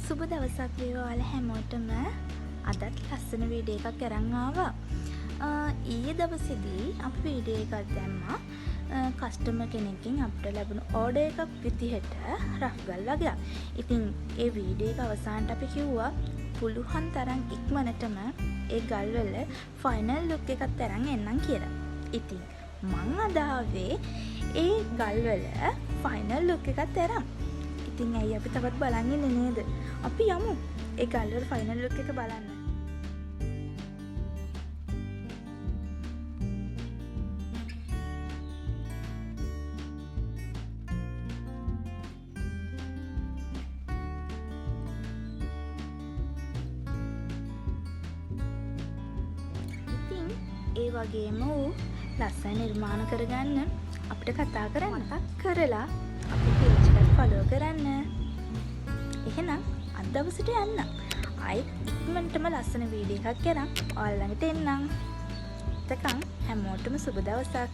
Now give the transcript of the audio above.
සුබ දවසක් වේවා ඔයාලා හැමෝටම. අදත් ලස්සන වීඩියෝ එකක් අරන් ආවා. ඊයේ දවසේදී අපි වීඩියෝ එකක් දැම්මා. කස්ටමර් කෙනෙක්ගෙන් අපිට ලැබුණු ඕඩර් එකක් විදිහට රෆ් ගල් වගේක්. ඉතින් ඒ වීඩියෝ එක අවසානට අපි කිව්වා පුළුවන් තරම් ඉක්මනටම ඒ ගල් වල ෆයිනල් ලුක් එකක් අරන් එන්නම් කියලා. ඉතින් මං අද ආවේ ඒ ගල් වල ෆයිනල් ලුක් එකක් අරන්. ඉතින් ඇයි අපි තවත් බලන් ඉන්නේ නේද? අපි යමු ඒ ගල් වල ෆයිනල් ලුක් එක බලන්න. ඉතින් ඒ වගේම ලස්සන නිර්මාණ කරගන්න අපිට කතා කරන්න මතක් කරලා අපේ page එකට follow කරන්න. එහෙනම් අද දවසට යන්න. ආයෙත් ඉක්මනටම ලස්සන වීඩියෝ එකක් අරන් ඔයාලා ළඟට එන්නම්. එතකන් හැමෝටම සුබ දවසක්.